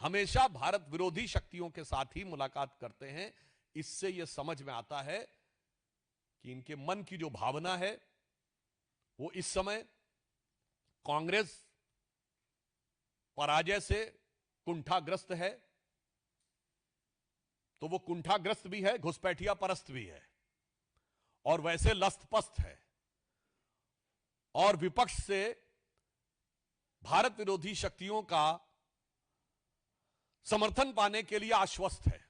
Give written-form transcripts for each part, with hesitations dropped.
हमेशा भारत विरोधी शक्तियों के साथ ही मुलाकात करते हैं। इससे यह समझ में आता है कि इनके मन की जो भावना है वो इस समय कांग्रेस पराजय से कुंठाग्रस्त है, तो वो कुंठाग्रस्त भी है, घुसपैठिया परस्त भी है और वैसे लस्तपस्त है और विपक्ष से भारत विरोधी शक्तियों का समर्थन पाने के लिए आश्वस्त है।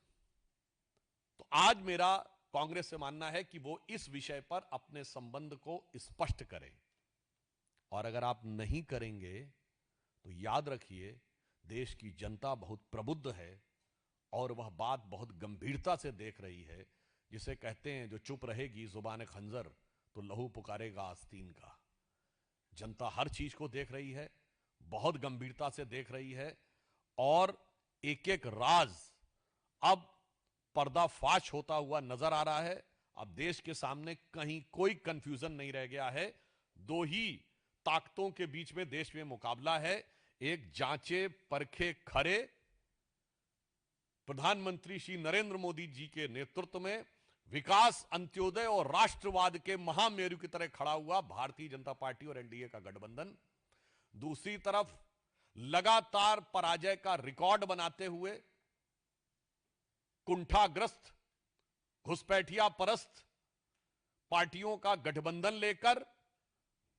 तो आज मेरा कांग्रेस से मानना है कि वो इस विषय पर अपने संबंध को स्पष्ट करें, और अगर आप नहीं करेंगे तो याद रखिए देश की जनता बहुत प्रबुद्ध है और वह बात बहुत गंभीरता से देख रही है। जिसे कहते हैं जो चुप रहेगी जुबान खंजर तो लहू पुकारेगा आस्तीन का। जनता हर चीज को देख रही है, बहुत गंभीरता से देख रही है और एक एक राज अब पर्दाफाश होता हुआ नजर आ रहा है। अब देश के सामने कहीं कोई कंफ्यूजन नहीं रह गया है। दो ही ताकतों के बीच में देश में मुकाबला है, एक जांचे परखे खरे प्रधानमंत्री श्री नरेंद्र मोदी जी के नेतृत्व में विकास, अंत्योदय और राष्ट्रवाद के महामेरु की तरह खड़ा हुआ भारतीय जनता पार्टी और एनडीए का गठबंधन, दूसरी तरफ लगातार पराजय का रिकॉर्ड बनाते हुए कुंठाग्रस्त घुसपैठिया परस्त पार्टियों का गठबंधन लेकर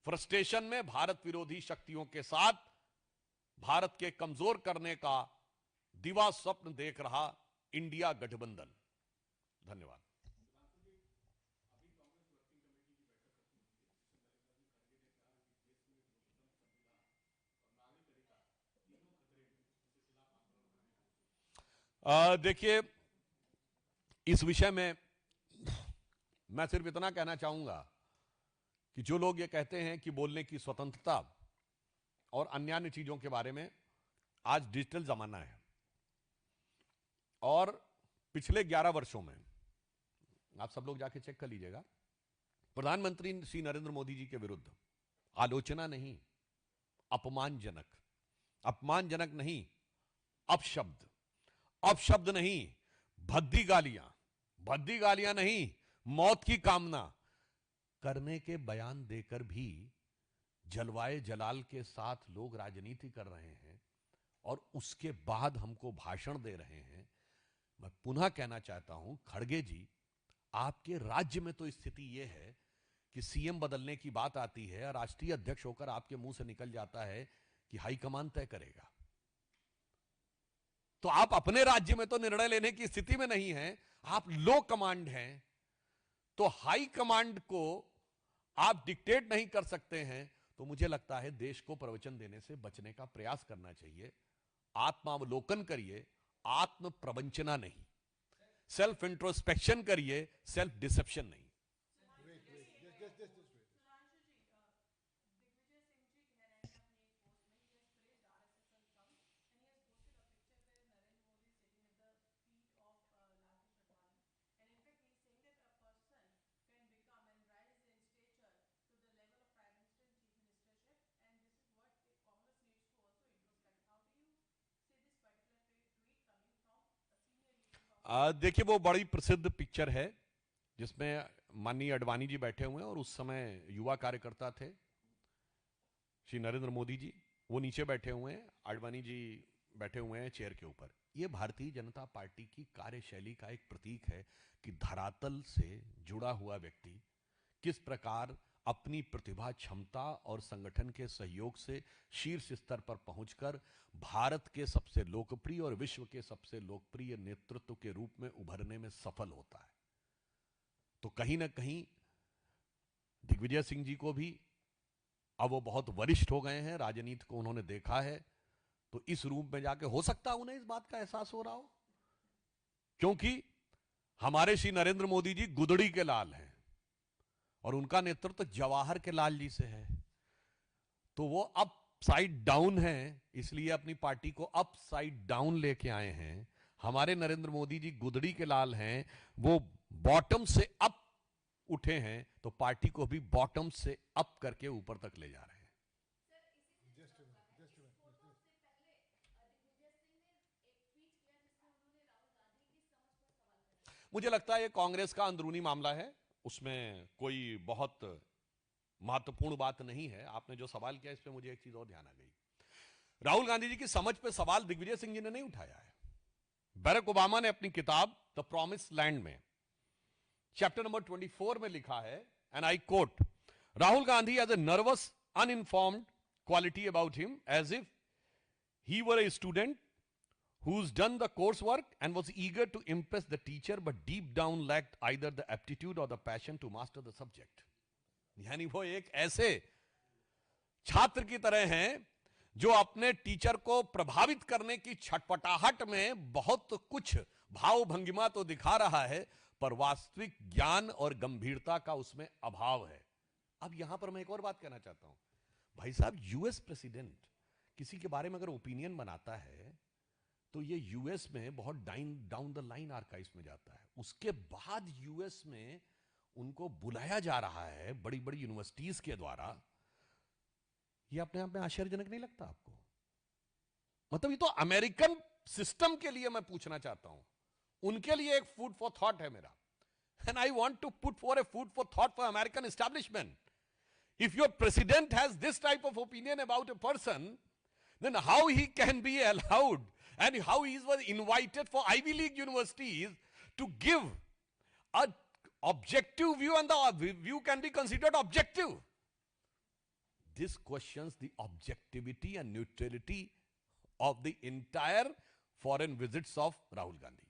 फ्रस्ट्रेशन में भारत विरोधी शक्तियों के साथ भारत के कमजोर करने का दिवा स्वप्न देख रहा इंडिया गठबंधन। धन्यवाद। देखिए, इस विषय में मैं सिर्फ इतना कहना चाहूंगा कि जो लोग ये कहते हैं कि बोलने की स्वतंत्रता और अन्य अन्य चीजों के बारे में, आज डिजिटल जमाना है और पिछले 11 वर्षों में आप सब लोग जाके चेक कर लीजिएगा, प्रधानमंत्री श्री नरेंद्र मोदी जी के विरुद्ध आलोचना नहीं, अपमानजनक नहीं, अपशब्द नहीं, भद्दी गालियां नहीं, मौत की कामना करने के बयान देकर भी जलवाए जलाल के साथ लोग राजनीति कर रहे हैं और उसके बाद हमको भाषण दे रहे हैं। मैं पुनः कहना चाहता हूं, खड़गे जी, आपके राज्य में तो स्थिति यह है कि सीएम बदलने की बात आती है और राष्ट्रीय अध्यक्ष होकर आपके मुंह से निकल जाता है कि हाईकमान तय करेगा। तो आप अपने राज्य में तो निर्णय लेने की स्थिति में नहीं हैं, आप लो कमांड हैं, तो हाई कमांड को आप डिक्टेट नहीं कर सकते हैं। तो मुझे लगता है देश को प्रवचन देने से बचने का प्रयास करना चाहिए। आत्मावलोकन करिए, आत्म प्रवंचना नहीं, सेल्फ इंट्रोस्पेक्शन करिए, सेल्फ डिसेप्शन नहीं। देखिए, वो बड़ी प्रसिद्ध पिक्चर है जिसमें माननीय अडवाणी जी बैठे हुए हैं और उस समय युवा कार्यकर्ता थे श्री नरेंद्र मोदी जी, वो नीचे बैठे हुए हैं, अडवाणी जी बैठे हुए हैं चेयर के ऊपर। ये भारतीय जनता पार्टी की कार्यशैली का एक प्रतीक है कि धरातल से जुड़ा हुआ व्यक्ति किस प्रकार अपनी प्रतिभा, क्षमता और संगठन के सहयोग से शीर्ष स्तर पर पहुंचकर भारत के सबसे लोकप्रिय और विश्व के सबसे लोकप्रिय नेतृत्व के रूप में उभरने में सफल होता है। तो कहीं ना कहीं दिग्विजय सिंह जी को भी, अब वो बहुत वरिष्ठ हो गए हैं, राजनीति को उन्होंने देखा है, तो इस रूप में जाके हो सकता है उन्हें इस बात का एहसास हो रहा हो, क्योंकि हमारे श्री नरेंद्र मोदी जी गुदड़ी के लाल हैं और उनका नेतृत्व जवाहर के लाल जी से है। तो वो अप साइड डाउन है, इसलिए अपनी पार्टी को अप साइड डाउन लेके आए हैं। हमारे नरेंद्र मोदी जी गुदड़ी के लाल हैं, वो बॉटम से अप उठे हैं, तो पार्टी को भी बॉटम से अप करके ऊपर तक ले जा रहे हैं। मुझे लगता है ये कांग्रेस का अंदरूनी मामला है, उसमें कोई बहुत महत्वपूर्ण बात नहीं है। आपने जो सवाल किया इस पे मुझे एक चीज और ध्यान आ गई। राहुल गांधी जी की समझ पे सवाल दिग्विजय सिंह जी ने नहीं उठाया है। बराक ओबामा ने अपनी किताब द प्रॉमिस लैंड में चैप्टर नंबर 24 में लिखा है, and I quote, Rahul Gandhi has a nervous uninformed quality about him as if he were a student who's done the coursework and was eager to impress the teacher but deep down lacked either the aptitude or the passion to master the subject. यानी वो एक ऐसे छात्र की तरह हैं जो अपने टीचर को प्रभावित करने की छटपटाहट में बहुत कुछ भाव भंगिमा तो दिखा रहा है, पर वास्तविक ज्ञान और गंभीरता का उसमें अभाव है। अब यहां पर मैं एक और बात कहना चाहता हूं। भाई साहब, यूएस प्रेसिडेंट किसी के बारे में अगर ओपिनियन बनाता है तो ये यूएस में बहुत डाउन द लाइन आर्काइव्स में जाता है। उसके बाद यूएस में उनको बुलाया जा रहा है बड़ी बड़ी यूनिवर्सिटीज के द्वारा। ये अपने आप में आश्चर्यजनक नहीं लगता आपको? मतलब ये तो अमेरिकन सिस्टम के लिए मैं पूछना चाहता हूं, उनके लिए एक फूड फॉर थॉट है मेरा, and I want to put for a food for thought for American establishment. If your president has this type of opinion about a person, then how he can be allowed and how he was invited for Ivy League universities to give a objective view, and the view can be considered objective. This questions the objectivity and neutrality of the entire foreign visits of Rahul Gandhi.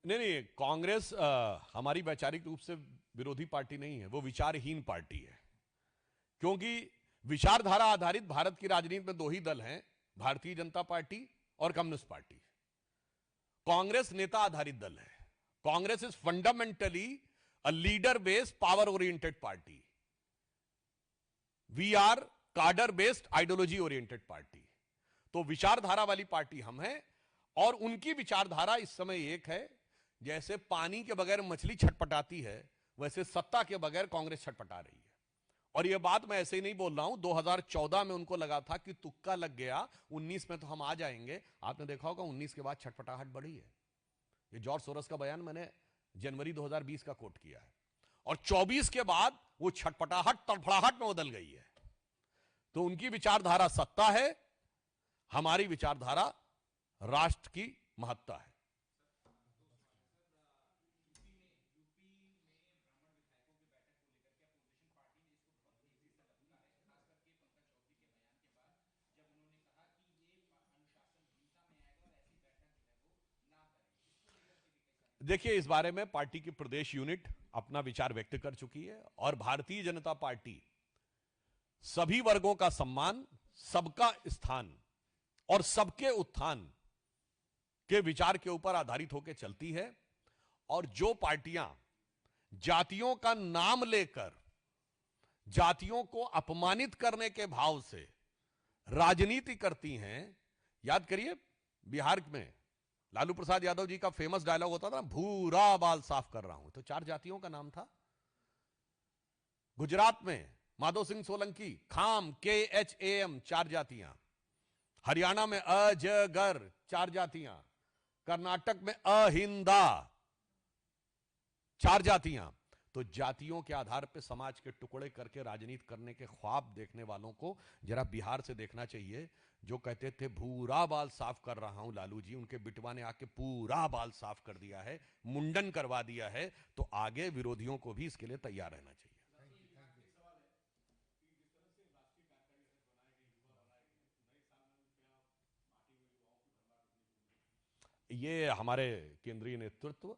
नहीं, कांग्रेस हमारी वैचारिक रूप से विरोधी party नहीं है, वो विचारहीन party है। क्योंकि विचारधारा आधारित भारत की राजनीति में दो ही दल हैं, भारतीय जनता पार्टी और कम्युनिस्ट पार्टी। कांग्रेस नेता आधारित दल है। Congress is fundamentally a leader based power oriented party. We are cadre based ideology oriented party. तो विचारधारा वाली पार्टी हम हैं, और उनकी विचारधारा इस समय एक है, जैसे पानी के बगैर मछली छटपटाती है, वैसे सत्ता के बगैर कांग्रेस छटपटा रही है। और यह बात मैं ऐसे ही नहीं बोल रहा हूं। 2014 में उनको लगा था कि तुक्का लग गया, 19 में तो हम आ जाएंगे। आपने देखा होगा 19 के बाद छटपटाहट बढ़ी है। ये जॉर्ज सोरस का बयान मैंने जनवरी 2020 का कोट किया है। और 24 के बाद वो छटपटाहट तड़फड़ाहट में बदल गई है। तो उनकी विचारधारा सत्ता है, हमारी विचारधारा राष्ट्र की महत्ता है। देखिए, इस बारे में पार्टी की प्रदेश यूनिट अपना विचार व्यक्त कर चुकी है, और भारतीय जनता पार्टी सभी वर्गों का सम्मान, सबका स्थान और सबके उत्थान के विचार के ऊपर आधारित होकर चलती है। और जो पार्टियां जातियों का नाम लेकर जातियों को अपमानित करने के भाव से राजनीति करती हैं, याद करिए बिहार में लालू प्रसाद यादव जी का फेमस डायलॉग होता था, भूरा बाल साफ कर रहा हूं, तो 4 जातियों का नाम था। गुजरात में माधव सिंह सोलंकी, खाम, KHAM 4 जातियां। हरियाणा में अजगर 4 जातियां। कर्नाटक में अहिंदा 4 जातियां। तो जातियों के आधार पर समाज के टुकड़े करके राजनीति करने के ख्वाब देखने वालों को जरा बिहार से देखना चाहिए। जो कहते थे भूरा बाल साफ कर रहा हूं लालू जी, उनके बिटवा ने आके पूरा बाल साफ कर दिया है, मुंडन करवा दिया है। तो आगे विरोधियों को भी इसके लिए तैयार रहना चाहिए। ये हमारे केंद्रीय नेतृत्व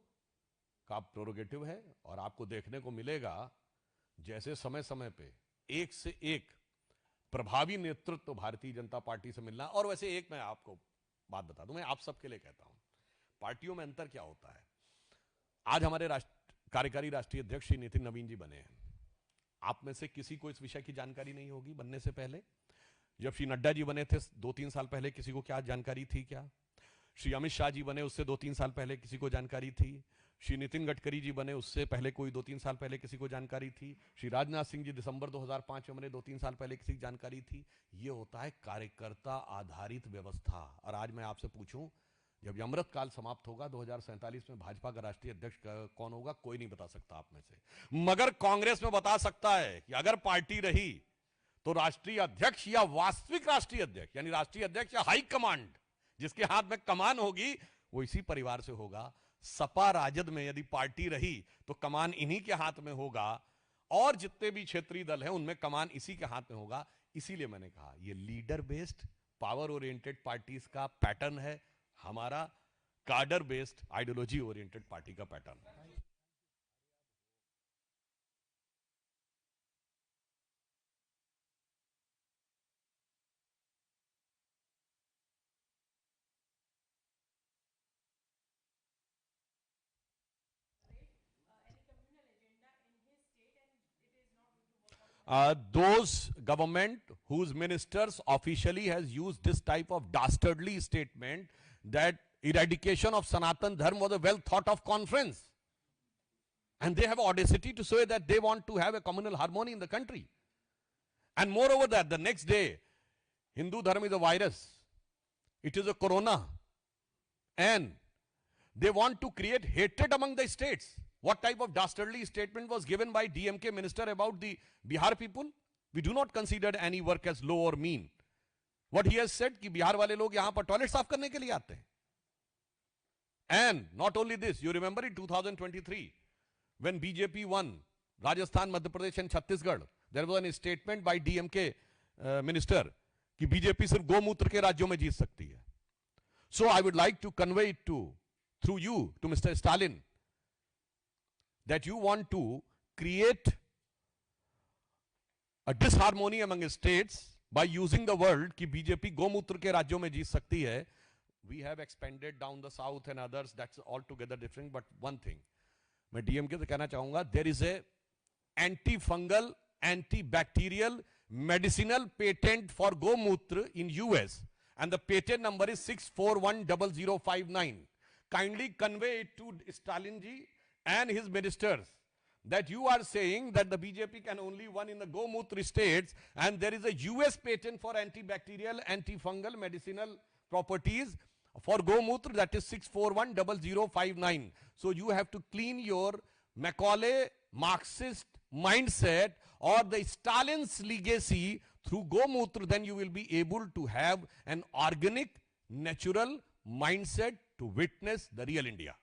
का प्रोरोगेटिव है, और आपको देखने को मिलेगा जैसे समय समय पे एक से एक प्रभावी नेतृत्व भारतीय जनता पार्टी से मिलना। और वैसे एक मैं आपको बात बता दूं, मैं आप सबके लिए कहता हूं, पार्टियों में अंतर क्या होता है। आज हमारे कार्यकारी राष्ट्रीय अध्यक्ष श्री नितिन नवीन जी बने हैं। आप में से किसी को इस विषय की जानकारी नहीं होगी बनने से पहले। जब श्री नड्डा जी बने थे 2-3 साल पहले, किसी को क्या जानकारी थी क्या? श्री अमित शाह जी बने उससे 2-3 साल पहले किसी को जानकारी थी, श्री नितिन गडकरी जी बने उससे पहले कोई 2-3 साल पहले किसी को जानकारी थी, श्री राजनाथ सिंह जी दिसंबर 2005 में बने 2-3 साल पहले किसी की जानकारी थी। ये होता है कार्यकर्ता आधारित व्यवस्था। और आज मैं आपसे पूछूं, जब अमृत काल समाप्त होगा 2047 में भाजपा का राष्ट्रीय अध्यक्ष कौन होगा, कोई नहीं बता सकता आप में से, मगर कांग्रेस में बता सकता है कि अगर पार्टी रही तो राष्ट्रीय अध्यक्ष या वास्तविक राष्ट्रीय अध्यक्ष यानी राष्ट्रीय अध्यक्ष या हाई कमांड जिसके हाथ में कमान होगी वो इसी परिवार से होगा। सपा राजद में यदि पार्टी रही तो कमान इन्हीं के हाथ में होगा और जितने भी क्षेत्रीय दल हैं उनमें कमान इसी के हाथ में होगा। इसीलिए मैंने कहा ये leader based power oriented parties का पैटर्न है, हमारा कार्डर बेस्ड आइडियोलॉजी ओरिएंटेड पार्टी का पैटर्न है। Those government whose ministers officially has used this type of dastardly statement that eradication of Sanatan Dharma was a well thought of conference, and they have audacity to say that they want to have a communal harmony in the country, and moreover that the next day Hindu Dharma is a virus, it is a corona, and they want to create hatred among the states. What type of dastardly statement was given by DMK minister about the Bihar people? We do not consider any work as low or mean. What he has said कि बिहार वाले लोग यहाँ पर toilet साफ करने के लिए आते हैं. And not only this, you remember in 2023 when BJP won Rajasthan, Madhya Pradesh and Chhattisgarh, there was a statement by DMK minister कि BJP सिर्फ गोमूत्र के राज्यों में जीत सकती है. So I would like to convey it to through you to Mr. Stalin that you want to create a disharmony among states by using the word कि BJP गोमूत्र के राज्यों में जीत सकती है. We have expanded down the south and others, that's altogether different. But one thing मैं DMK से कहना चाहूंगा, there is a antifungal, antibacterial, medicinal patent for gomutra in US and the patent number is 6410059. Kindly convey it to Stalin ji and his ministers that you are saying that the BJP can only win in the gomutra states and there is a US patent for antibacterial, antifungal, medicinal properties for gomutra, that is 6410059. So you have to clean your Macaulay Marxist mindset or the Stalin's legacy through gomutra, then you will be able to have an organic, natural mindset to witness the real India.